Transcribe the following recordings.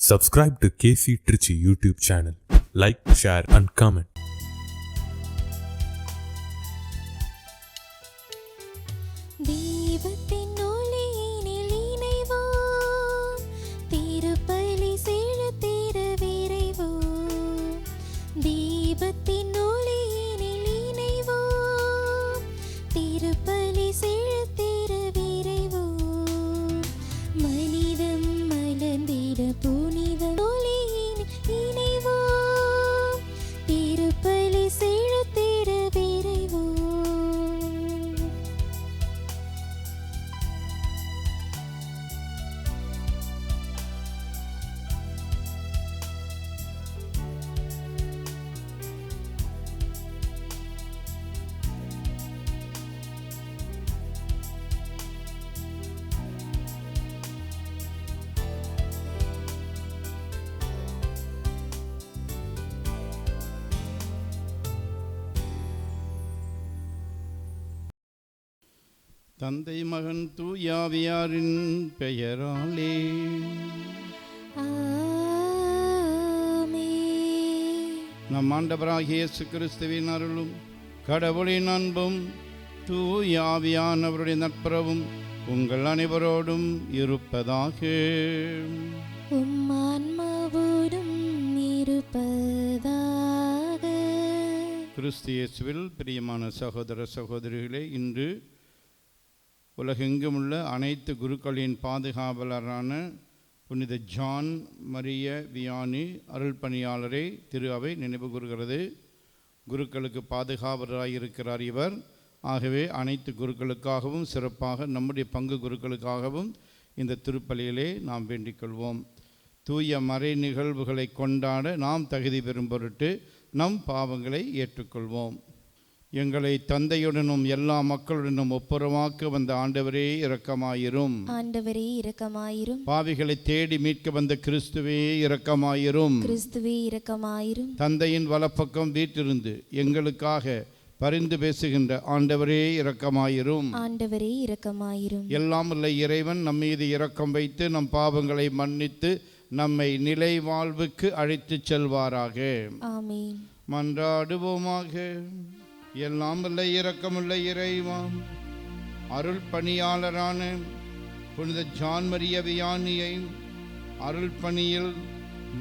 Subscribe to KC Trichy YouTube channel. Like, share and comment. தந்தை மகன் தூயாவியாரின் பெயராலே நம் ஆண்டவராகிய இயேசு கிறிஸ்துவின் அருளும் கடவுளின் அன்பும் தூயாவியானவருடைய நட்புறவும் உங்கள் அனைவரோடும் இருப்பதாக. கிறிஸ்து இயேசுவில் பிரியமான சகோதர சகோதரிகளே, இன்று உலகெங்கும் உள்ள அனைத்து குருக்களின் பாதுகாவலரான புனித ஜான் மரிய வியானி அருள் பணியாளரை திரு அவை நினைவு கூறுகிறது. குருக்களுக்கு பாதுகாவலராயிருக்கிறார் இவர். ஆகவே அனைத்து குருக்களுக்காகவும் சிறப்பாக நம்முடைய பங்கு குருக்களுக்காகவும் இந்த திருப்பலியிலே நாம் வேண்டிக் கொள்வோம். தூய மறை நிகழ்வுகளை கொண்டாட நாம் தகுதி பெறும் பொருட்டு நம் பாவங்களை ஏற்றுக்கொள்வோம். எங்களை தந்தையுடனும் எல்லா மக்களுடனும் ஒப்புரவாக்க வந்த ஆண்டவரே இரக்கமாயிரும். ஆண்டவரே இரக்கமாயிரும். பாவிகளை தேடி மீட்க வந்த கிறிஸ்துவே இரக்கமாயிரும். கிறிஸ்துவே இரக்கமாயிரும். தந்தையின் வலப்பக்கம் வீற்றிருந்து எங்களுக்காக பரிந்து பேசுகின்ற ஆண்டவரே இரக்கமாயிரும். ஆண்டவரே இரக்கமாயிரும். எல்லாம் உள்ள இறைவன் நம் மீது இரக்கம் வைத்து நம் பாவங்களை மன்னித்து நம்மை நிலை வாழ்வுக்கு அழைத்துச் செல்வாராக. ஆமென். மன்றாடுவோமாக. எல்லாம் உள்ள இரக்கமுள்ள இறைவா, அருள் பணியாளரான புனித ஜான் மரிய வியானியை அருள் பணியில்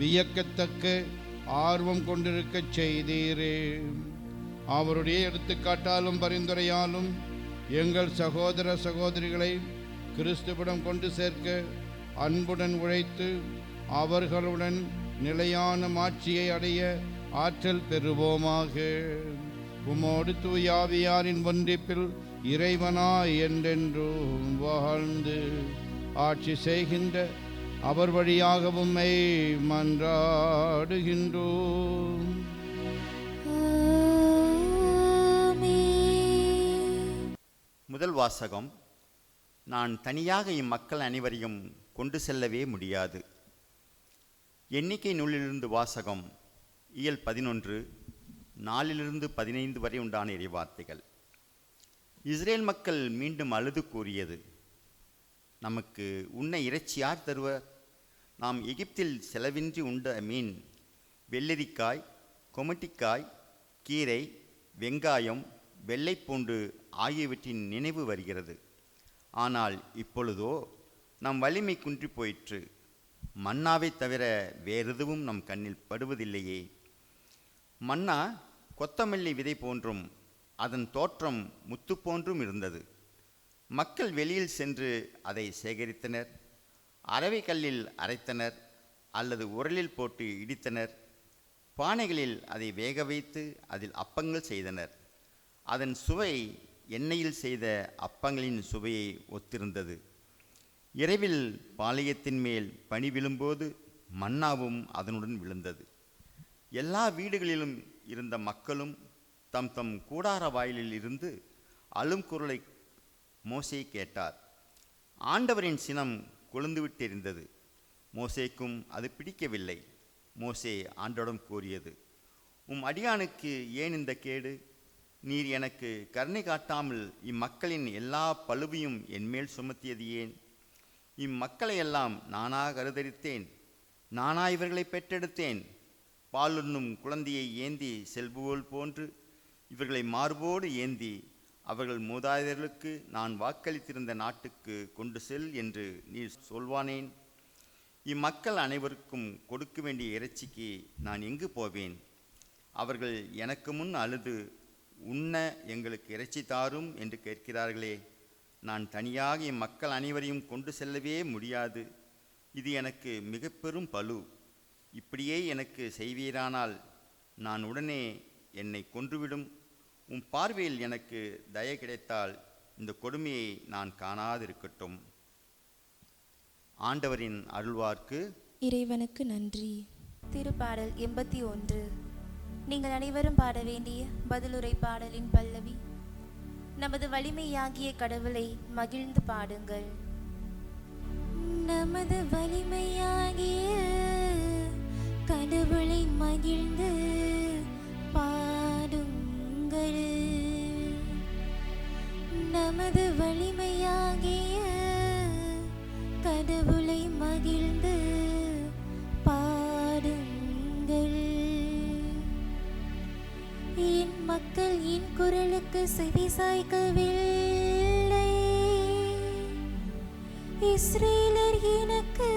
வியக்கத்தக்க ஆர்வம் கொண்டிருக்க செய்தீரே. அவருடைய எடுத்துக்காட்டாலும் பரிந்துரையாலும் எங்கள் சகோதர சகோதரிகளை கிறிஸ்துவிடம் கொண்டு சேர்க்க அன்புடன் உழைத்து அவர்களுடன் நிலையான மாட்சியை அடைய ஆற்றல் பெறுவோமாக. உமோடு தூயாவியாரின் ஒன்றிப்பில் இறைவனாய் என்றென்றும் வாழ்ந்து ஆட்சி செய்கின்ற அவர் வழியாகவும் மன்றாடுகின்றோம். முதல் வாசகம். நான் தனியாக இம்மக்கள் அனைவரையும் கொண்டு செல்லவே முடியாது. எண்ணிக்கை நூலிலிருந்து வாசகம். இயல் 11 4-15 வரை உண்டான இறைவார்த்தைகள். இஸ்ரேல் மக்கள் மீண்டும் அழுது கூறியது, நமக்கு உண்ண இறைச்சி யார் தருவர்? நாம் எகிப்தில் செலவின்றி உண்ட மீன், வெள்ளரிக்காய், கொமட்டிக்காய், கீரை, வெங்காயம், வெள்ளைப்பூண்டு ஆகியவற்றின் நினைவு வருகிறது. ஆனால் இப்பொழுதோ நம் வலிமை குன்றி போயிற்று. மன்னாவை தவிர வேறெதுவும் நம் கண்ணில் படுவதில்லையே. மன்னா கொத்தமல்லி விதை போன்றும் அதன் தோற்றம் முத்து போன்றும் இருந்தது. மக்கள் வெளியில் சென்று அதை சேகரித்தனர். அரவை கல்லில் அரைத்தனர் அல்லது உரலில் போட்டு இடித்தனர். பானைகளில் அதை வேக வைத்து அதில் அப்பங்கள் செய்தனர். அதன் சுவை எண்ணெயில் செய்த அப்பங்களின் சுவையை ஒத்திருந்தது. இரவில் பாளையத்தின் மேல் பனி விழும்போது மன்னாவும் அதனுடன் விழுந்தது. எல்லா வீடுகளிலும் இருந்த மக்களும் தம் தம் கூடார வாயிலில் இருந்து அழும் குரலை மோசே கேட்டார். ஆண்டவரின் சினம் கொழுந்துவிட்டிருந்தது. மோசேக்கும் அது பிடிக்கவில்லை. மோசே ஆண்டவரிடம் கூறியது, உம் அடியானுக்கு ஏன் இந்த கேடு? நீர் எனக்கு கருணை காட்டாமல் இம்மக்களின் எல்லா பழுவையும் என்மேல் சுமத்தியது ஏன்? இம்மக்களையெல்லாம் நானாக கருதரித்தேன். நானா இவர்களை பெற்றெடுத்தேன்? பாலுண்ணும் குழந்தையை ஏந்தி செல்புவோல் போன்று இவர்களை மார்போடு ஏந்தி அவர்கள் மூதாதையர்களுக்கு நான் வாக்களித்திருந்த நாட்டுக்கு கொண்டு செல் என்று நீ சொல்வானேன்? இம்மக்கள் அனைவருக்கும் கொடுக்க வேண்டிய இறைச்சிக்கு நான் எங்கு போவேன்? அவர்கள் எனக்கு முன் அழுது உண்ண எங்களுக்கு இறைச்சி தாரும் என்று கேட்கிறார்களே. நான் தனியாக இம்மக்கள் அனைவரையும் கொண்டு செல்லவே முடியாது. இது எனக்கு மிக பெரும் பளு. இப்படியே எனக்கு செய்வீரானால் நான் உடனே என்னை கொன்றுவிடும். உன் பார்வையில் எனக்கு தயை கிடைத்தால் இந்த கொடுமையை நான் காணாதிருக்கட்டும். ஆண்டவரின் அருள்வார்க்கு. இறைவனுக்கு நன்றி. திருப்பாடல் 81. நீங்கள் அனைவரும் பாட வேண்டிய பதிலுரை பாடலின் பல்லவி. நமது வலிமையாகிய கடவுளை மகிழ்ந்து பாடுங்கள். நமது வலிமையாகிய கடவுளை மகிழ்ந்து பாடுங்கள். நமது வலிமையாகிய கடவுளை மகிழ்ந்து பாடுங்கள். என் மக்கள் என் குரலுக்கு செவி சாய்க்கவில்லை. இஸ்ரேலர் எனக்கு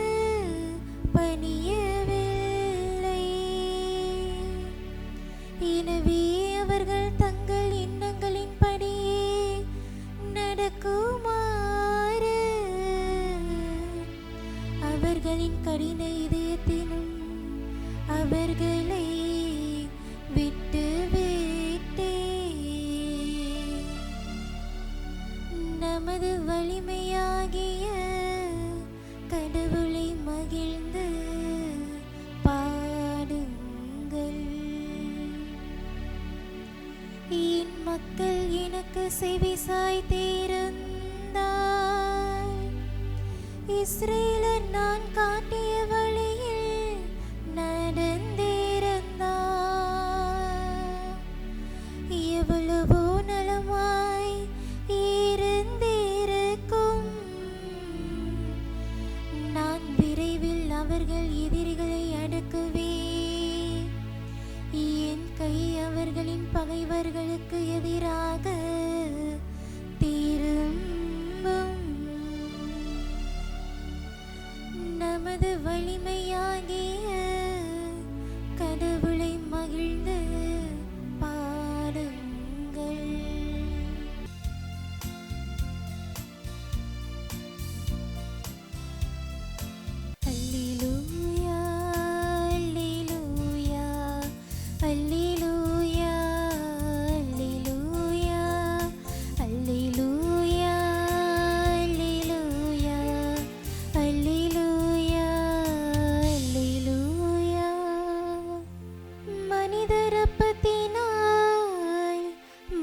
பணியவில்லை. எனவே அவர்கள் தங்கள் எண்ணங்களின்படியே நடக்குமாறு அவர்களின் கடின இதயத்தினும் அவர்களை விட்டு விட்டே. நமது வலிமையாகிய கடவுளை மகிழ்ந்து பாடுங்கள். என் மக்கள் எனக்கு செவி சாய்த்திருந்தால் இஸ்ரேலர் நான் காட்டிய வழியில் நடந்திருந்தார் எவ்வளவோ நலமாய் இருந்திருக்கும். நான் விரைவில் அவர்கள் எதிரிகளை அடக்குவே. என் கை அவர்களின் பகைவர்களுக்கு எதிராக திரும்பும். நமது வலிமையாகிய கடவுளை மகிழ்ந்து பாடுங்கள். அல்லேலூயா, அல்லேலூயா, அல்லேலூயா, அல்லேலூயா, அல்லேலூயா, அல்லேலூயா, அல்லேலூயா, அல்லேலூயா. மனிதர் அப்பத்தினால்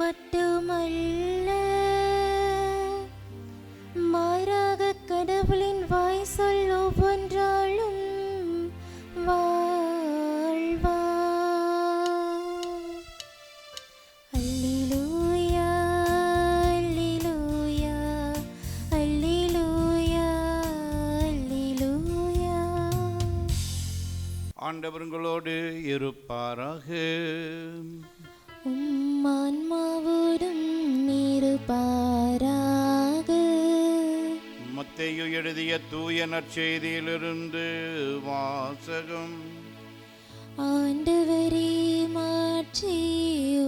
மட்டுமல்ல, மாறாக கடவுளின் வாய் சொல் ஒவ்வொன்றாலும் வாழ்வார். அல்லேலூயா, அல்லேலூயா, அல்லேலூயா, அல்லேலூயா. ஆண்டவர் உங்களோடு இருப்பாராக. உம் ஆன்மாவோடும் இருப்பாராக. மத்தேயு எழுதிய தூய நற்செய்தியிலிருந்து வாசகம். ஆண்டவரே, மாட்சி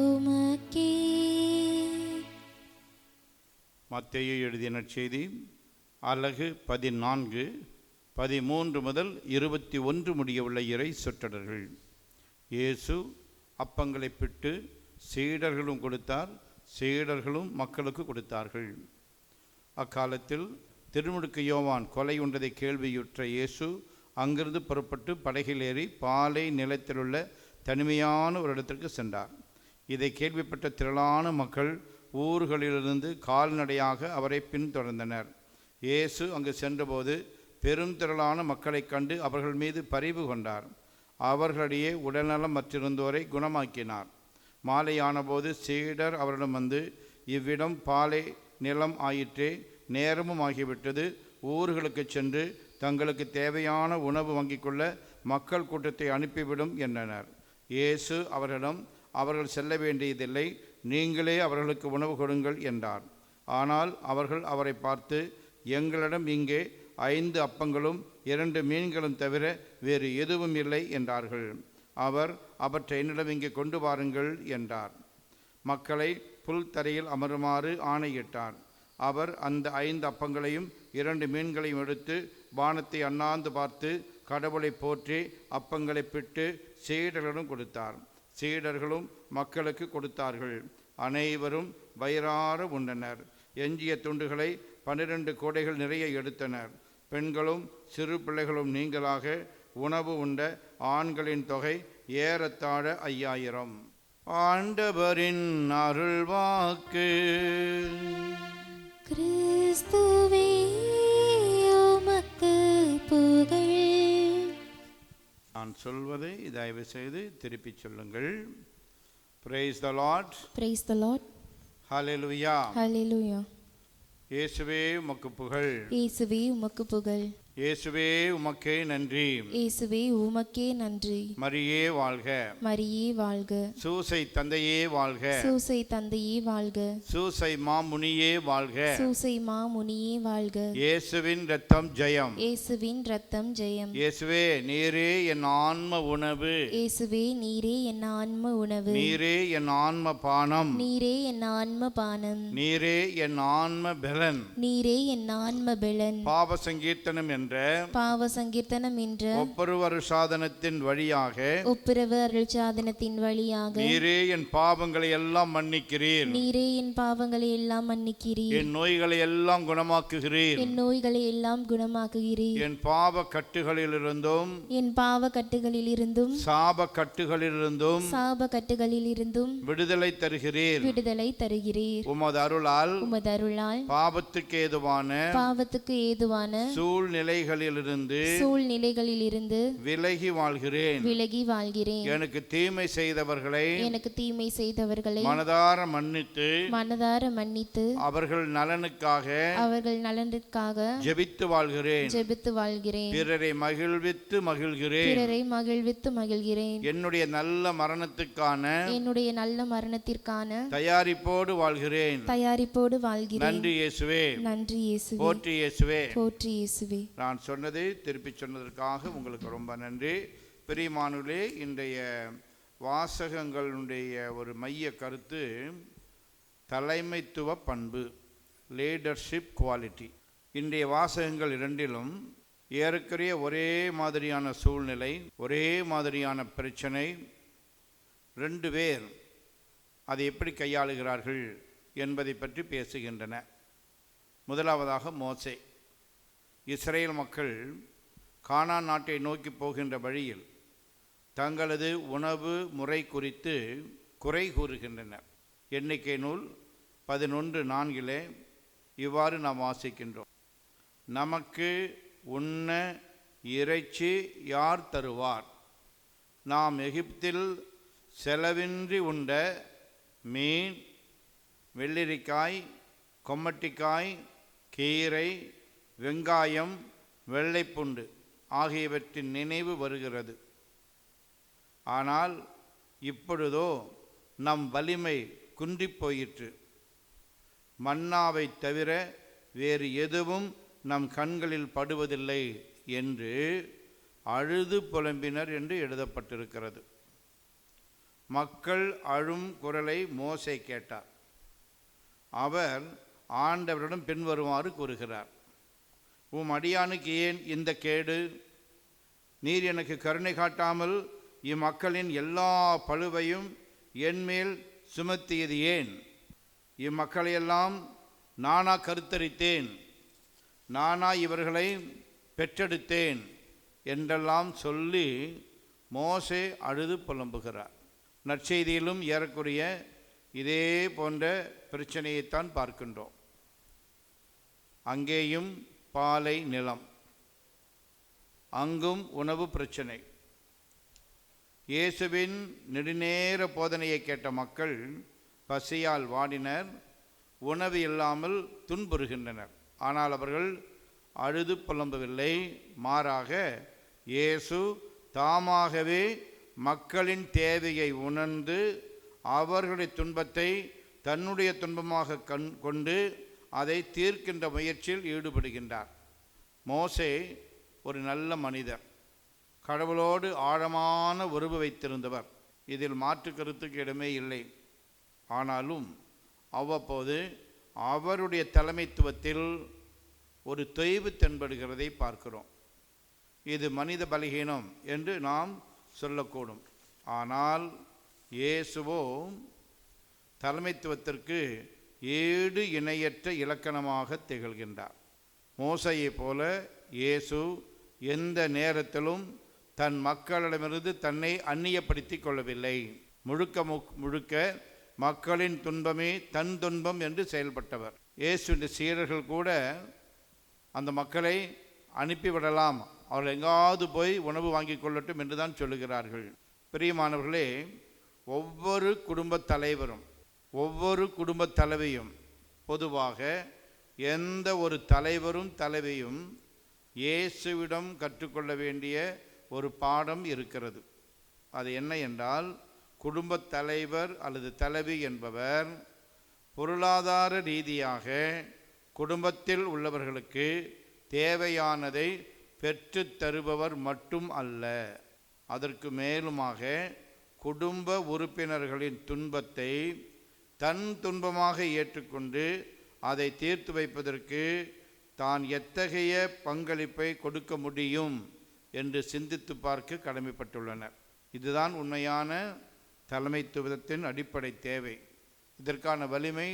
உமக்கே. மத்தேயு எழுதிய நற்செய்தி அலகு 14, 13 முதல் 21 முடிய உள்ள இறை சொற்றொடர்கள். இயேசு அப்பங்களை பிட்டு சீடர்களும் கொடுத்தார், சீடர்களும் மக்களுக்கு கொடுத்தார்கள். அக்காலத்தில் திருமுழுக்கு யோவான் கொலை உண்டதை கேள்வியுற்ற இயேசு அங்கிருந்து புறப்பட்டு படகில் ஏறி பாலை நிலத்திலுள்ள தனிமையான ஒரு இடத்திற்கு சென்றார். இதை கேள்விப்பட்ட திரளான மக்கள் ஊர்களிலிருந்து கால்நடையாக அவரை பின்தொடர்ந்தனர். இயேசு அங்கு சென்றபோது பெரும் திரளான மக்களைக் கண்டு அவர்கள் மீது பரிவு கொண்டார். அவர்களிடையே உடல்நலம் மற்றிருந்தோரை குணமாக்கினார். மாலையானபோது சீடர் அவரிடம் வந்து, இவ்விடம் பாலை நிலம் ஆயிற்றே, நேரமும் ஆகிவிட்டது, ஊர்களுக்கு சென்று தங்களுக்கு தேவையான உணவு வாங்கிக் கொள்ள மக்கள் கூட்டத்தை அனுப்பிவிடும் என்றனர். இயேசு அவர்களிடம், அவர்கள் செல்ல வேண்டியதில்லை, நீங்களே அவர்களுக்கு உணவு கொடுங்கள் என்றார். ஆனால் அவர்கள் அவரை பார்த்து, எங்களிடம் இங்கே 5 அப்பங்களும் 2 மீன்களும் தவிர வேறு எதுவும் இல்லை என்றார்கள். அவர், அவற்றை என்னிடம் இங்கே கொண்டு வாருங்கள் என்றார். மக்களை புல் தரையில் அமருமாறு ஆணையிட்டார். அவர் அந்த 5 அப்பங்களையும் 2 மீன்களையும் எடுத்து வானத்தை அண்ணாந்து பார்த்து கடவுளை போற்றி அப்பங்களை பிட்டு சீடர்களிடம் கொடுத்தார். சீடர்களும் மக்களுக்கு கொடுத்தார்கள். அனைவரும் வயிறார உண்டனர். எஞ்சிய துண்டுகளை 12 கூடைகள் நிறைய எடுத்தனர். பெண்களும் சிறு பிள்ளைகளும் நீங்களாக உணவு உண்ட ஆண்களின் தொகை ஏறத்தாழ 5000. ஆண்டவரின் அருள்வாக்கு. கிறிஸ்துவே உமக்கு புகழ். நான் சொல்வதை தயவு செய்து திருப்பி சொல்லுங்கள். Praise the Lord. Praise the Lord. Hallelujah. Hallelujah. இயேசுவே உமக்கு புகழ். இயேசுவே உமக்கு புகழ். இயேசுவே உமக்கே நன்றி. இயேசுவே உமக்கே நன்றி. மரியே வாழ்க. மரியே வாழ்க. சூசை தந்தையே வாழ்க. சூசை தந்தையே வாழ்க. சூசை மாமுனியே வாழ்க. சூசை மாமுனியே வாழ்க. இயேசுவின் இரத்தம் ஜெயம். இயேசுவின் இரத்தம் ஜெயம். இயேசுவே நீரே என் ஆன்ம உணவு. இயேசுவே நீரே என் ஆன்ம உணவு. நீரே என் ஆன்ம பானம். நீரே என் ஆன்ம பானம். நீரே என் ஆன்ம பெலன். நீரே என் ஆன்ம பெலன். பாவ சங்கீர்த்தனம் என்ற பாவ சங்கீர்த்தனம் என்ற ஒப்புரவு அருட்சாதனத்தின் வழியாக ஒப்புரவு அருட்சாதனத்தின் வழியாக நீரே என் பாவங்களை எல்லாம் மன்னிக்கிறீர். நீரே என் பாவங்களை எல்லாம் மன்னிக்கிறீர். என் நோய்களை எல்லாம் குணமாக்குகிறீர். என் நோய்களை எல்லாம் குணமாக்குகிறீர். என் பாவ கட்டுகளிலிருந்தும் என் பாவ கட்டுகளிலிருந்தும் சாப கட்டுகளிலிருந்தும் சாப கட்டுகளிலிருந்தும் விடுதலை தருகிறீர். விடுதலை தருகிறீர். உமது அருளால் உமது அருளால் பாவத்துக்கு ஏதுவான சூழ்நிலைகளிலிருந்து விலகி வாழ்கிறேன். எனக்கு தீமை செய்தவர்களை மனதார மன்னித்து அவர்கள் நலனுக்காக ஜெபித்து வாழ்கிறேன். பிறரை மகிழ்வித்து மகிழ்கிறேன். என்னுடைய நல்ல மரணத்திற்கான தயாரிப்போடு வாழ்கிறேன். நன்றி இயேசுவே. போற்றி இயேசுவே. நான் சொன்னதை திருப்பி சொன்னதற்காக உங்களுக்கு ரொம்ப நன்றி. பிரியமானவர்களே, இன்றைய வாசகங்களுடைய ஒரு மைய கருத்து தலைமைத்துவ பண்பு, லீடர்ஷிப் குவாலிட்டி. இன்றைய வாசகங்கள் இரண்டிலும் ஏறக்குறைய ஒரே மாதிரியான சூழ்நிலை, ஒரே மாதிரியான பிரச்சனை. 2 பேர் அதை எப்படி கையாளுகிறார்கள் என்பதை பற்றி பேசுகின்றன. முதலாவதாக மோசே. இஸ்ரேல் மக்கள் கானான் நாட்டை நோக்கி போகின்ற வழியில் தங்களது உணவு முறை குறித்து குறை கூறுகின்றனர். எண்ணிக்கை நூல் 11:4 இவ்வாறு நாம் வாசிக்கின்றோம். நமக்கு உண்ண இறைச்சி யார் தருவார்? நாம் எகிப்தில் செலவின்றி உண்ட மீன், வெள்ளரிக்காய், கொம்மட்டிக்காய், கீரை, வெங்காயம், வெள்ளைப்புண்டு ஆகியவற்றின் நினைவு வருகிறது. ஆனால் இப்பொழுதோ நம் வலிமை குன்றிப் போயிற்று. மன்னாவை தவிர வேறு எதுவும் நம் கண்களில் படுவதில்லை என்று அழுது புலம்பினர் என்று எழுதப்பட்டிருக்கிறது. மக்கள் அழும் குரலை மோசே கேட்டார். அவர் ஆண்டவரிடம் பின்வருமாறு கூறுகிறார். உம் அடியானுக்கு ஏன் இந்த கேடு? நீர் எனக்கு கருணை காட்டாமல் இம்மக்களின் எல்லா பழுவையும் என்மேல் சுமத்தியது ஏன்? இம்மக்களையெல்லாம் நானா கருத்தரித்தேன், நானா இவர்களை பெற்றெடுத்தேன் என்றெல்லாம் சொல்லி மோசே அழுது புலம்புகிறார். நற்செய்தியிலும் ஏறக்குறைய இதே போன்ற பிரச்சனையைத்தான் பார்க்கின்றோம். அங்கேயும் பாலை நிலம், அங்கும் உணவு பிரச்சனை. இயேசுவின் நெடுநேர போதனையை கேட்ட மக்கள் பசியால் வாடினர், உணவு இல்லாமல் துன்புறுகின்றனர். ஆனால் அவர்கள் அழுது புலம்பவில்லை. மாறாக இயேசு தாமாகவே மக்களின் தேவையை உணர்ந்து அவர்களுடைய துன்பத்தை தன்னுடைய துன்பமாக கொண்டு அதை தீர்க்கின்ற முயற்சியில் ஈடுபடுகின்றார். மோசே ஒரு நல்ல மனிதர், கடவுளோடு ஆழமான உறவு வைத்திருந்தவர், இதில் மாற்று கருத்துக்கு இடமே இல்லை. ஆனாலும் அவ்வப்போது அவருடைய தலைமைத்துவத்தில் ஒரு தொய்வு தென்படுகிறதை பார்க்கிறோம். இது மனித பலகீனம் என்று நாம் சொல்லக்கூடும். ஆனால் இயேசுவோ தலைமைத்துவத்திற்கு ஈடு இணையற்ற இலக்கணமாக திகழ்கின்றார். மோசையை போல இயேசு எந்த நேரத்திலும் தன் மக்களிடமிருந்து தன்னை அந்நியப்படுத்தி கொள்ளவில்லை. முழுக்க மக்களின் துன்பமே தன் துன்பம் என்று செயல்பட்டவர். இயேசுவின் சீடர்கள் கூட அந்த மக்களை அனுப்பிவிடலாம், அவர்கள் எங்காவது போய் உணவு வாங்கி கொள்ளட்டும் என்று தான் சொல்லுகிறார்கள். பிரியமானவர்களே, ஒவ்வொரு குடும்பத் தலைவரும் ஒவ்வொரு குடும்பத் தலைவியும், பொதுவாக எந்த ஒரு தலைவரும் தலைவியும் இயேசுவிடம் கற்றுக்கொள்ள வேண்டிய ஒரு பாடம் இருக்கிறது. அது என்ன என்றால், குடும்பத் தலைவர் அல்லது தலைவி என்பவர் பொருளாதார ரீதியாக குடும்பத்தில் உள்ளவர்களுக்கு தேவையானதை பெற்று தருபவர் மட்டும் அல்ல, அதற்கு மேலுமாக குடும்ப உறுப்பினர்களின் துன்பத்தை தன் துன்பமாக ஏற்றுக்கொண்டு அதை தீர்த்து வைப்பதற்கு தான் எத்தகைய பங்களிப்பை கொடுக்க முடியும் என்று சிந்தித்து பார்க்க கடமைப்பட்டுள்ளனர். இதுதான் உண்மையான தலைமைத்துவத்தின் அடிப்படை தேவை. இதற்கான வலிமை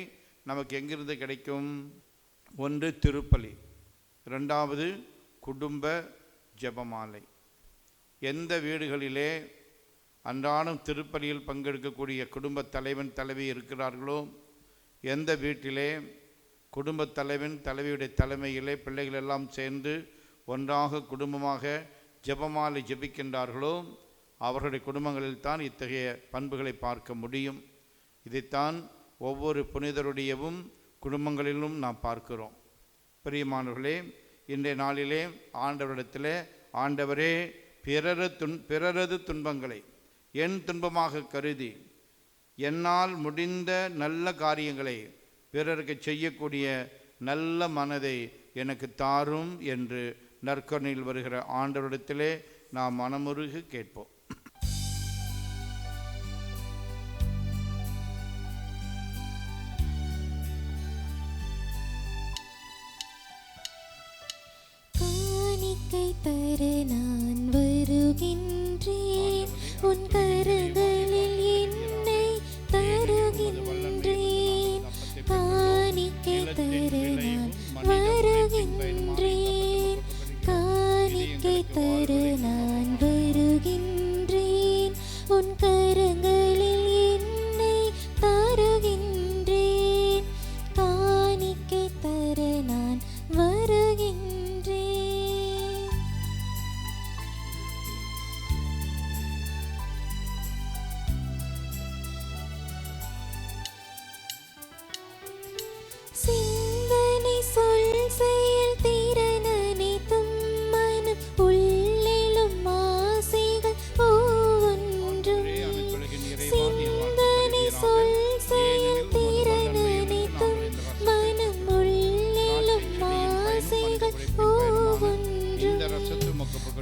நமக்கு எங்கிருந்து கிடைக்கும்? ஒன்று திருப்பலி, இரண்டாவது குடும்ப ஜெபமாலை. எந்த வீடுகளிலே அன்றாடம் திருப்பலியில் பங்கெடுக்கக்கூடிய குடும்ப தலைவன் தலைவி இருக்கிறார்களோ, எந்த வீட்டிலே குடும்பத் தலைவன் தலைவியுடைய தலைமையிலே பிள்ளைகள் எல்லாம் சேர்ந்து ஒன்றாக குடும்பமாக ஜெபமாலை ஜெபிக்கின்றார்களோ, அவர்களுடைய குடும்பங்களில் தான் இத்தகைய பண்புகளை பார்க்க முடியும். இதைத்தான் ஒவ்வொரு புனிதருடையவும் குடும்பங்களிலும் நாம் பார்க்கிறோம். பிரியமானவர்களே, இன்றைய நாளிலே ஆண்டவரிடத்திலே, ஆண்டவரே, பிறரது துன்பங்களை என் துன்பமாக கருதி என்னால் முடிந்த நல்ல காரியங்களை பிறருக்கு செய்யக்கூடிய நல்ல மனதை எனக்கு தாரும் என்று நற்கருணையில் வருகிற ஆண்டவரிடத்திலே நாம் மனமுருகி கேட்போம். காணிக்கை தர நான் வருகின்றேன், உன் கரங்களில் என்னை தருகின்றேன். காணிக்கை தர நான் வருகின்றேன், காணிக்கை தர நான் வருகின்றேன், உன் கரங்களில் என்னை தருகின்றேன். காணிக்கை தர நான் வருகின்றேன். சிந்தனை சொல் செயல் திறன் அனைத்தும் மனம் உள்ளிலும் ஆசைகள் ஒவ்வொன்றும். சிந்தனை சொல் செயல் திறன் அனைத்தும் மனம் உள்ளிலும் ஆசைகள் ஒவ்வொன்றும்.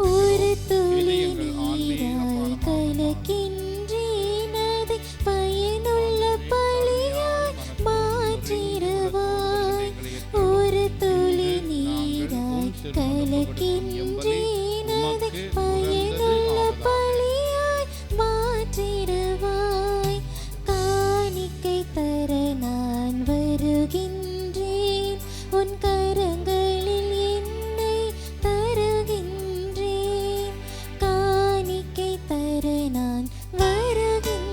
ஒரு துளி நீராய் கலக்கின்றேன், அதை பயனுள்ள பலியாய் மாற்றிடுவாய். ஒரு துளி நீராய் கலக்கின்றேன், அதை பயனுள்ள பலியாய் மாற்றிடுவாய். காணிக்கை தர நான் வருகின்றேன், உன் கரங்களில் என்னை தருகின்றேன். காணிக்கை தர நான் வருகின்றேன்.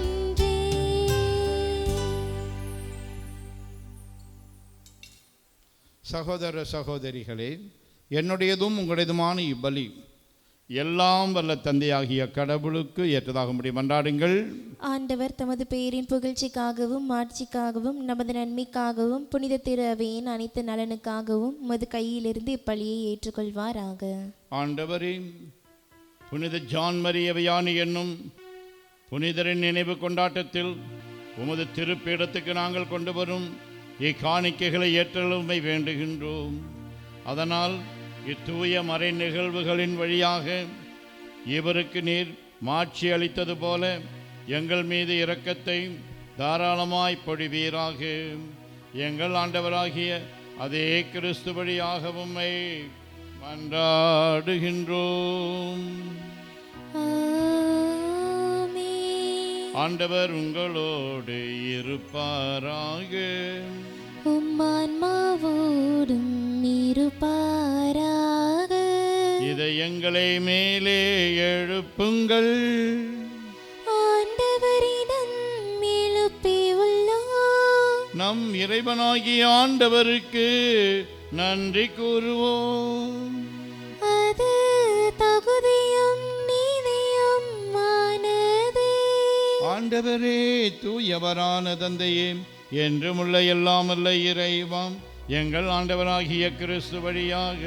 சகோதர சகோதரிகளே, என்னுடையதும் உங்களுடையதுமான இப்பலி எல்லாம் வல்ல தந்தையாகிய கடவுளுக்கு ஏற்றதாகும்படி மன்றாடுங்கள். ஆண்டவர் தமது பெயரின் புகழ்ச்சிக்காகவும் மாட்சிக்காகவும் நமது நன்மைக்காகவும் புனித திரு அவையின் அனைத்து நலனுக்காகவும் உமது கையிலிருந்து இப்பலியை ஏற்றுக்கொள்வாராக. ஆண்டவரே, புனித ஜான் மரிய வியானி என்னும் புனிதரின் நினைவு கொண்டாட்டத்தில் உமது திருப்பீடத்துக்கு நாங்கள் கொண்டு வரும் இக்காணிக்கைகளை ஏற்றலுமை வேண்டுகின்றோம். அதனால் இத்தூய மறை நிகழ்வுகளின் வழியாக இவருக்கு நீர் மாட்சி அளித்தது போல எங்கள் மீது இரக்கத்தை தாராளமாய் பொழிவீராக. எங்கள் ஆண்டவராகிய அதே கிறிஸ்து வழியாக உம்மை மன்றாடுகின்றோம். ஆண்டவர் உங்களோடு இருப்பாராக. உம்மான்மாவோடும் இருப்பாராக. இதயங்களை மேலே எழுப்புங்கள். ஆண்டவரிடம் எழுப்பியுள்ளோம். நம் இறைவனாகிய ஆண்டவருக்கு நன்றி கூறுவோம். அது தகுதியும் நீதியும் ஆனதே. ஆண்டவரே, தூயவரான தந்தையே, என்றுமுள்ள எல்லாமல்ல இறைவாம், எங்கள் ஆண்டவராகிய கிறிஸ்து வழியாக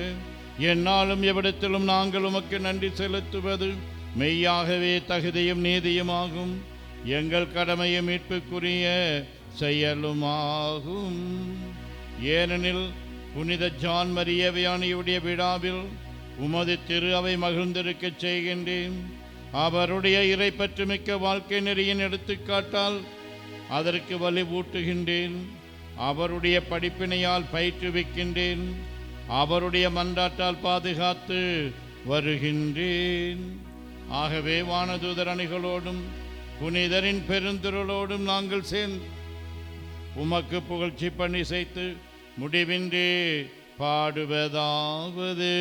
எந்நாளும் எவ்விடத்திலும் நாங்கள் உமக்கு நன்றி செலுத்துவது மெய்யாகவே தகுதியும் நீதியுமாகும். எங்கள் கடமையும் மீட்புக்குரிய செயலுமாகும். ஏனெனில் புனித ஜான் மரிய வியானியுடைய விழாவில் உமது திரு அவை மகிழ்ந்திருக்கச் செய்கின்றேன். அவருடைய இறைப்பற்று மிக்க வாழ்க்கை நெறியின் எடுத்துக்காட்டால் அதற்கு வலுவூட்டுகின்றேன். அவருடைய படிப்பினையால் பயிற்றுவிக்கின்றேன். அவருடைய மன்றாட்டால் பாதுகாத்து வருகின்றேன். ஆகவே வானதூதர் அணிகளோடும் புனிதரின் பெருந்திரளோடும் நாங்கள் சேர்ந்து உமக்கு புகழ்ச்சி பண்ணி செய்து முடிவின்றி பாடுவதாவது: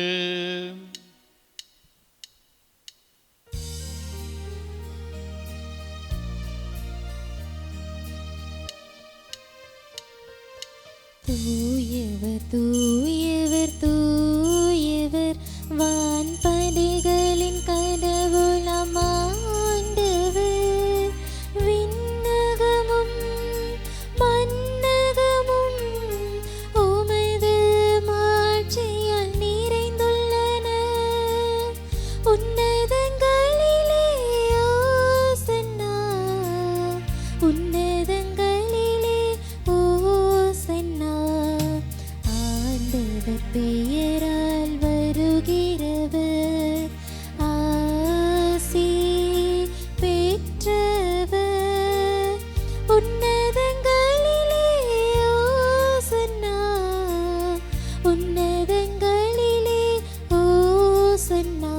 தூயவர் தூயவர் தூயவர் வான்படைகளின் கடவுளாம் ஆண்டவர். விண்ணகமும் மண்ணகமும் உமது மாட்சியால் நிறைந்துள்ளன. உன்னதங்களிலே ஓசன்னா, உன்னதங்களிலே ஓசன்னா. ஆண்டவர் பெயரால் வருகிறவர் ஆசி பெற்றவர். உன்னதங்களிலே ஓசன்னா, உன்னதங்களிலே ஓசன்னா.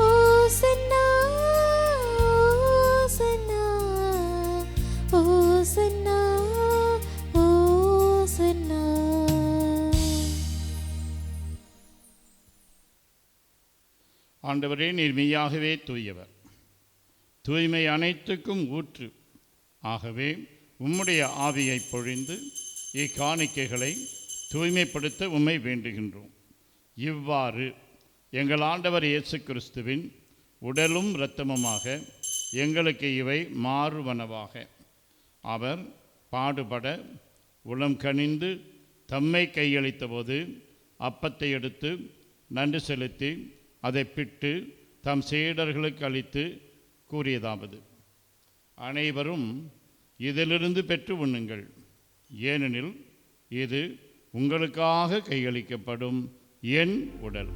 ஓசன்னா, ஓசன்னா, ஓசன்னா, ஓசன்னா. ஆண்டவரே, நீர் மெய்யாகவே தூயவர், தூய்மை அனைத்துக்கும் ஊற்று. ஆகவே உம்முடைய ஆவியை பொழிந்து இக்காணிக்கைகளை தூய்மைப்படுத்த உம்மை வேண்டுகின்றோம். இவ்வாறு எங்கள் ஆண்டவர் இயேசு கிறிஸ்துவின் உடலும் இரத்தமுமாக எங்களுக்கு இவை மாறுவனவாக. அவர் பாடுபட உளம் கனிந்து தம்மை கையளித்த போது அப்பத்தை எடுத்து நன்றி செலுத்தி அதை பிட்டு தம் சீடர்களுக்கு அளித்து கூறியதாவது: அனைவரும் இதிலிருந்து பெற்று உண்ணுங்கள், ஏனெனில் இது உங்களுக்காக கையளிக்கப்படும் என் உடல்.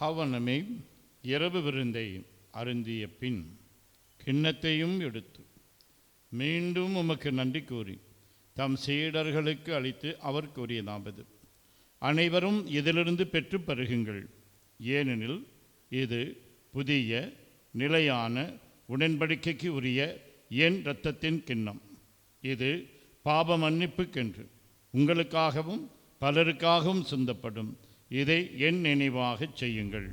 அவ்வண்ணமே இரவு விருந்தை அருந்திய பின் கிண்ணத்தையும் எடுத்து மீண்டும் உமக்கு நன்றி கூறி தம் சீடர்களுக்கு அளித்து அவர் கூறியதாவது: அனைவரும் இதிலிருந்து பெற்று பருகுங்கள், ஏனெனில் இது புதிய நிலையான உடன்படிக்கைக்கு உரிய என் இரத்தத்தின் கிண்ணம். இது பாப மன்னிப்புக்கென்று உங்களுக்காகவும் பலருக்காகவும் சிந்தப்படும். இதை என் நினைவாகச் செய்யுங்கள்.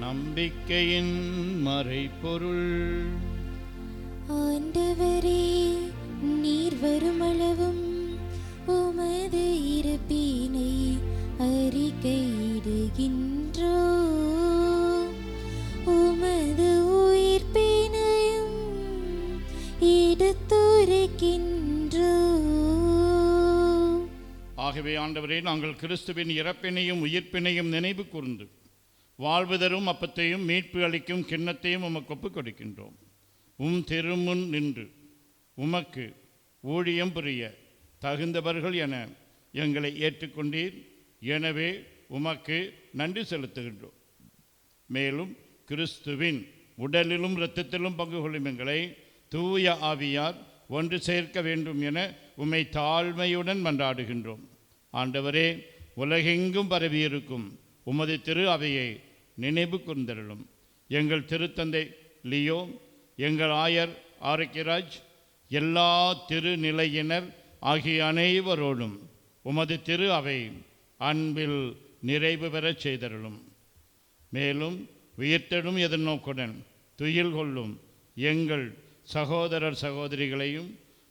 நம்பிக்கையின் மறைபொருள். ஆண்டவரே, நீர் வருமளவும் உமது இருப்பினை அறிக்கையிடுகின்றோ, உமது உயிர்ப்பினையும் எடுத்துரைக்கின்றோ. ஆகவே ஆண்டவரே, நாங்கள் கிறிஸ்துவின் இறப்பினையும் உயிர்ப்பினையும் நினைவு கூர்ந்து வாழ்வு தரும் அப்பத்தையும் மீட்பு அளிக்கும் கிண்ணத்தையும் உமக்கு ஒப்புக் கொடுக்கின்றோம். திருமுன் நின்று உமக்கு ஊழியம் புரிய தகுந்தவர்கள் என எங்களை ஏற்றுக்கொண்டீர். எனவே உமக்கு நன்றி செலுத்துகின்றோம். மேலும் கிறிஸ்துவின் உடலிலும் இரத்தத்திலும் பங்கு கொள்ளும் எங்களை தூய ஆவியார் ஒன்று சேர்க்க வேண்டும் என உம்மை தாழ்மையுடன் மன்றாடுகின்றோம். ஆண்டவரே, உலகெங்கும் பரவியிருக்கும் உமது திரு அவையை நினைவு கூர்ந்தருளும். எங்கள் திருத்தந்தை லியோ, எங்கள் ஆயர் ஆரோக்கியராஜ், எல்லா திருநிலையினர் ஆகிய அனைவரோடும் உமது திரு அவை அன்பில் நிறைவு பெறச் செய்தருளும். மேலும் உயிர்த்தெழும் எதிர்நோக்குடன் துயில் கொள்ளும் எங்கள் சகோதரர் சகோதரிகளையும்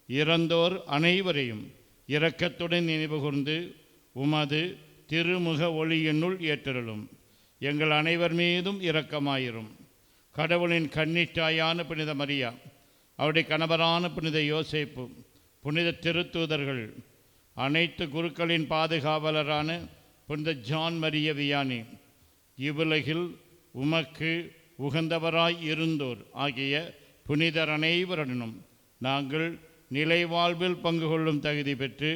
இறந்தோர் அனைவரையும் இரக்கத்துடன் நினைவு கூர்ந்து உமது திருமுக ஒளியினுள் ஏற்றருளும். எங்கள் அனைவர் மீதும் இரக்கமாயிரும். கடவுளின் கன்னித்தாயான புனித மரியா, அவருடைய கணவரான புனித யோசேப்பு, புனித திருத்தூதர்கள், அனைத்து குருக்களின் பாதுகாவலரான புனித ஜான் மரிய வியானி, இவ்வுலகில் உமக்கு உகந்தவராய் இருந்தோர் ஆகிய புனிதர் அனைவருடனும் நாங்கள் நிலை வாழ்வில் பங்கு கொள்ளும் தகுதி பெற்று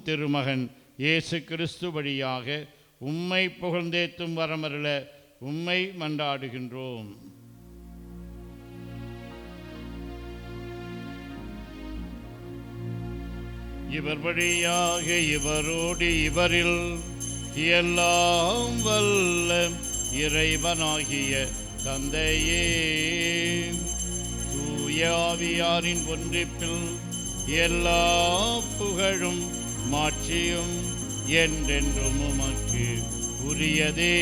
திருமகன் இயேசு கிறிஸ்து வழியாக உம்மை புகழ்ந்தேத்தும் வரமருள உம்மை மன்றாடுகின்றோம். இவர் வழியாக இவரோடு இவரில் எல்லாம் வல்ல இறைவனாகிய தந்தையே, தூய ஆவியாரின் ஒன்றிப்பில் எல்லா புகழும் மாட்சியும் என்றென்றும் உமக்கு உரியதே.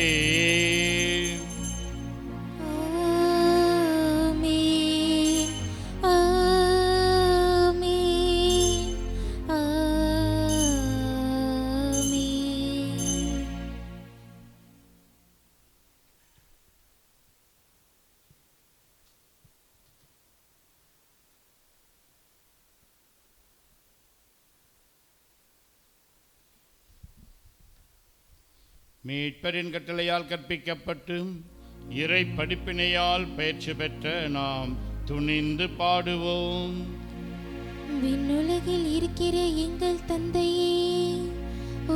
ஆமென், ஆமென், ஆமென். மீட்பரின் கட்டளையால் கற்பிக்கப்பட்டு இறை படிப்பினையால் பயிற்சி பெற்ற நாம் துணிந்து பாடுவோம். விண்ணுலகில் இருக்கிற எங்கள் தந்தையே,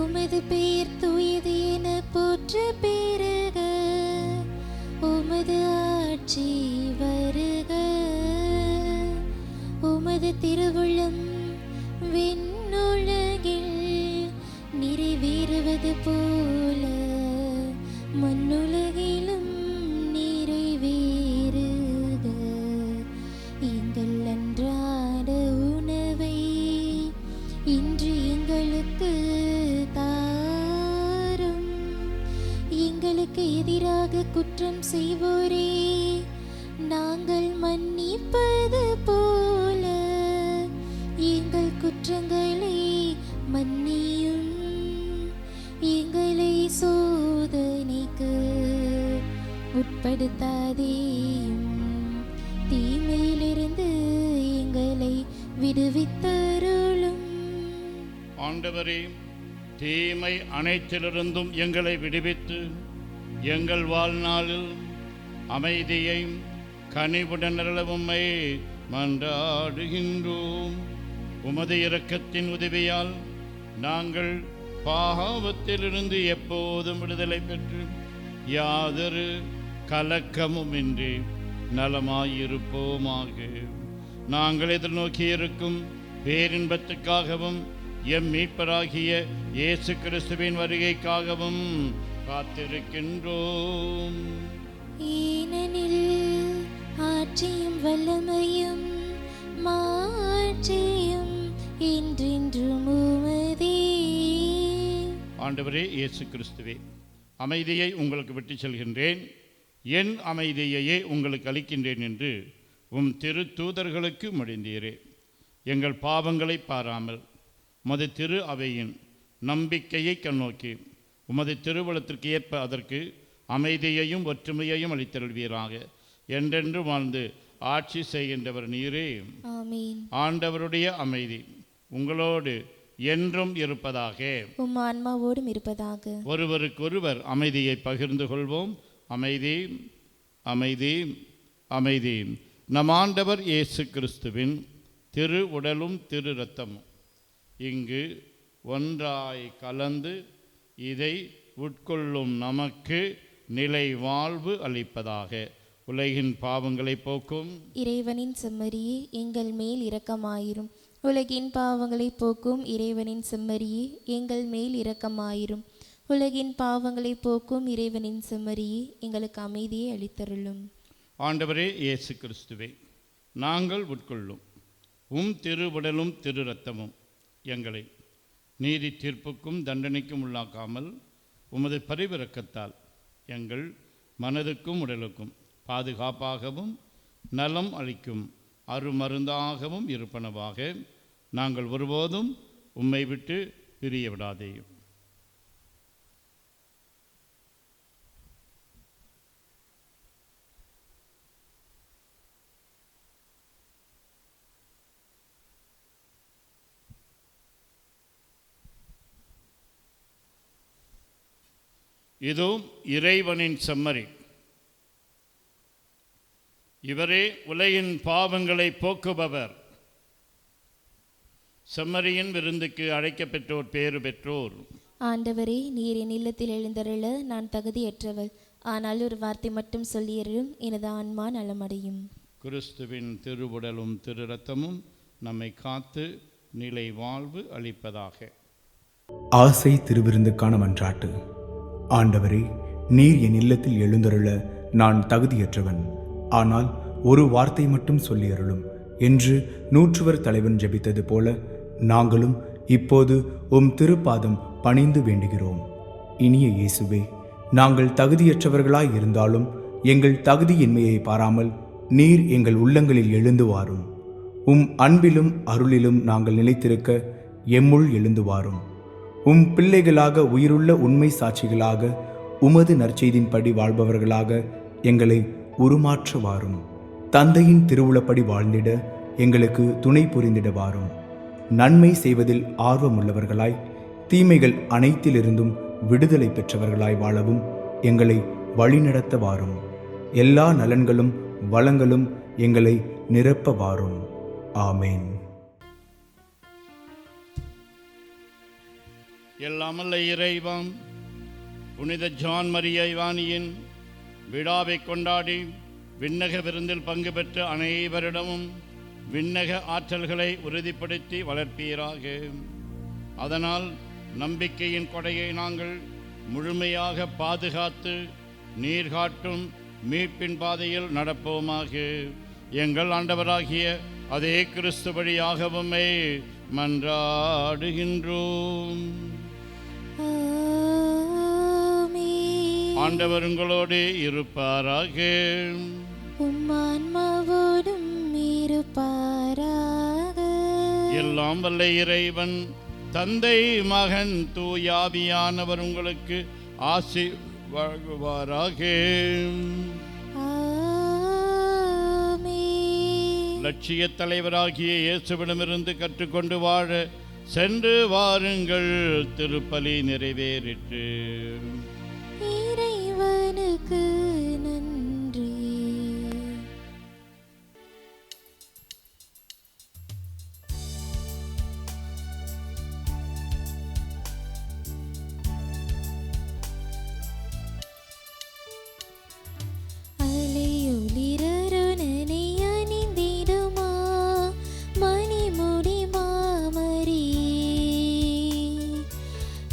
உமது பெயர் தூயது என போற்ற பெறுக. உமது ஆட்சி வருக. உமது திருவுளம் விண்ணுலகில் நிறைவேறுவது போல மண்ணுலகிலும் நிறைவேறுக. எங்கள் அன்றாட உணவை இன்று எங்களுக்கு தாரும். எங்களுக்கு எதிராக குற்றம் செய்வோரே நாங்கள் மன்னிப்பது போல எங்கள் குற்றங்களை மன்னியும், எங்களை சோதனைக்கு உட்படுத்தாதேயும், தீமையிலிருந்து எங்களை விடுவித்தருளும். ஆண்டவரே, தீமை அனைத்திலிருந்தும் எங்களை விடுவித்து எங்கள் வாழ்நாளில் அமைதியையும் கனிவுடன் உம்மை மன்றாடுகின்றோம். உமது இரக்கத்தின் உதவியால் நாங்கள் பாவத்திலிருந்து எப்போதும் விடுதலை பெற்று யாதொரு கலக்கமுமின்றி நலமாயிருப்போமாக. நாங்கள் எதிர்நோக்கியிருக்கும் பேரின்பத்துக்காகவும் எம் மீட்பராகிய இயேசு கிறிஸ்துவின் வருகைக்காகவும் காத்திருக்கின்றோம். ஏனெனில் ஆட்சியும் வல்லமையும் மாட்சியும் என்றென்றும் உமதே. ஆண்டவரே இயேசு கிறிஸ்துவே, அமைதியை உங்களுக்கு விட்டு செல்கின்றேன், என் அமைதியையே உங்களுக்கு அளிக்கின்றேன் என்று உம் திரு தூதர்களுக்கு மொழிந்தீரே. எங்கள் பாவங்களை பாராமல் உமது திரு அவையின் நம்பிக்கையை கண்ணோக்கி உமது திருவுளத்திற்கு ஏற்ப அதற்கு அமைதியையும் ஒற்றுமையையும் அளித்தருள்வீராக. என்றென்று வாழ்ந்து ஆட்சி செய்கின்றவர் நீரே. ஆமென். ஆண்டவருடைய அமைதி உங்களோடு என்றும் இருப்பதாக. உம் ஆன்மாவோடும் இருப்பதாக. ஒருவருக்கொருவர் அமைதியை பகிர்ந்து கொள்வோம். அமைதி, அமைதி, அமைதி. நம் ஆண்டவர் இயேசு கிறிஸ்துவின் திரு உடலும் திரு இரத்தமும் இங்கு ஒன்றாய் கலந்து இதை உட்கொள்ளும் நமக்கு நிலை வாழ்வு அளிப்பதாக. உலகின் பாவங்களை போக்கும் இறைவனின் செம்மறியே எங்கள் மேல் இரக்கமாயிரும். உலகின் பாவங்களை போக்கும் இறைவனின் செம்மறியே எங்கள் மேல் இரக்கமாயிரும். உலகின் பாவங்களை போக்கும் இறைவனின் செம்மறியே எங்களுக்கு அமைதியை அளித்தருளும். ஆண்டவரே இயேசு கிறிஸ்துவே, நாங்கள் உட்கொள்ளும் திரு உடலும் திரு இரத்தமும் எங்களை நீதி தீர்ப்புக்கும் தண்டனைக்கும் உள்ளாக்காமல் உமது பரிவிரக்கத்தால் எங்கள் மனதுக்கும் உடலுக்கும் பாதுகாப்பாகவும் நலம் அளிக்கும் அருமருந்தாகவும் இருப்பனவாக. நாங்கள் ஒருபோதும் உம்மை விட்டு பிரிய விடாதேயும். இதோ இறைவனின் செம்மறி, இவரே உலகின் பாவங்களை போக்குபவர். செம்மறியின் விருந்துக்கு அழைக்கப்பெற்றோர் பேறு பெற்றோர். ஆண்டவரே, நீர் என் இல்லத்தில் எழுந்தருள நான் தகுதியற்றவள். ஆனால் ஒரு வார்த்தை மட்டும் சொல்லியரும் எனது ஆன்மா நலமடையும். கிறிஸ்துவின் திருவுடலும் திரு இரத்தமும் நம்மை காத்து நிலை வாழ்வு அளிப்பதாக. ஆசை திருவிருந்துக்கான மன்றாட்டு. ஆண்டவரே, நீர் என் இல்லத்தில் எழுந்தருள நான் தகுதியற்றவன். ஆனால் ஒரு வார்த்தை மட்டும் சொல்லியருளும் என்று நூற்றுவர் தலைவன் ஜெபித்தது போல நாங்களும் இப்போது உம் திருப்பாதம் பணிந்து வேண்டுகிறோம். இனிய இயேசுவே, நாங்கள் தகுதியற்றவர்களாய் இருந்தாலும் எங்கள் தகுதியின்மையை பாராமல் நீர் எங்கள் உள்ளங்களில் எழுந்து வாரும். உம் அன்பிலும் அருளிலும் நாங்கள் நிலைத்திருக்க எம்முள் எழுந்து வாரும். உம் பிள்ளைகளாக உயிருள்ள உண்மை சாட்சிகளாக உமது நற்செய்தின்படி வாழ்பவர்களாக எங்களை உருமாற்ற வாரும். தந்தையின் திருவுளப்படி வாழ்ந்திட எங்களுக்கு துணை புரிந்திட வாரும். நன்மை செய்வதில் ஆர்வமுள்ளவர்களாய் தீமைகள் அனைத்திலிருந்தும் விடுதலை பெற்றவர்களாய் வாழவும் எங்களை வழிநடத்த வாரும். எல்லா நலன்களும் வளங்களும் எங்களை நிரப்ப வாரும். ஆமேன். எல்லாமல்ல இறைவன் புனித ஜான் மரியா வியானியின் விழாவை கொண்டாடி விண்ணக விருந்தில் பங்கு பெற்ற அனைவரிடமும் விண்ணக ஆற்றல்களை உறுதிப்படுத்தி வளர்ப்பீராக. அதனால் நம்பிக்கையின் கொடையை நாங்கள் முழுமையாக பாதுகாத்து நீர்காட்டும் மீட்பின் பாதையில் நடப்போமாக. எங்கள் ஆண்டவராகிய அதே கிறிஸ்து வழியாகவுமே மன்றாடுகின்றோம். ஆண்டவர் உங்களோடு இருப்பாராக. உம்மான்மாவோடும் இருப்பாராக. எல்லாம் வல்ல இறைவன் தந்தை மகன் தூயாவியானவர் உங்களுக்கு ஆசி வழங்குவாராக. ஆமென். லட்சிய தலைவராகிய இயேசுவிடமிருந்து கற்றுக்கொண்டு வாழ சென்று வாருங்கள். திருப்பலி நிறைவேறிற்று. இறைவனுக்கு நன்றி. அலையொளிரருணனை அணிந்திடுமா மணிமுடி மாமரியே.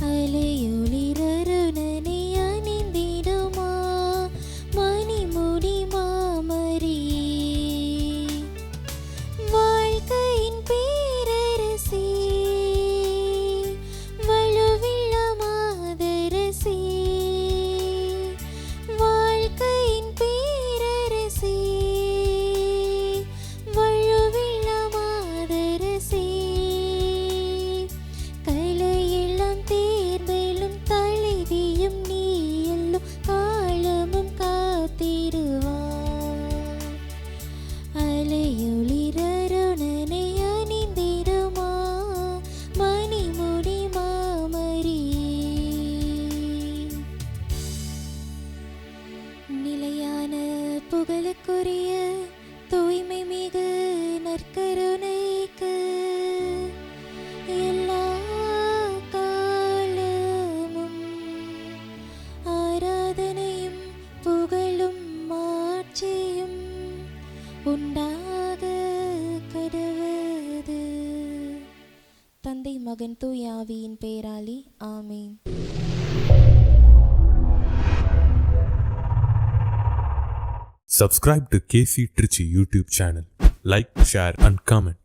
அலையொளிரருணனை அணிந்திடுமா மணிமுடி மாமரியே. வாழ்க்கையின் பேரரசி வலுவில்ல மாதரசி. வாழ்க்கையின் பேரரசி வலுவில்ல மாதரசி. கலையெல்லாம் தேர்ந்தெழும் தலைவியும் நீ எல்லும் காலமும் காத்திடுவார். அலையொளிரருணனை அணிந்திடுமா மணிமுடி மாமரியே. நிலையான புகழுக்குரிய தூய்மை மிகு நற்கருணைக்கு எல்லா காலமும் ஆராதனையும் புகழும் மாட்சியும் உண்டாக கடவது. தந்தை மகன் தூய ஆவியின் பெயராலே ஆமென். Subscribe to KC Trichy YouTube channel. Like, share and comment.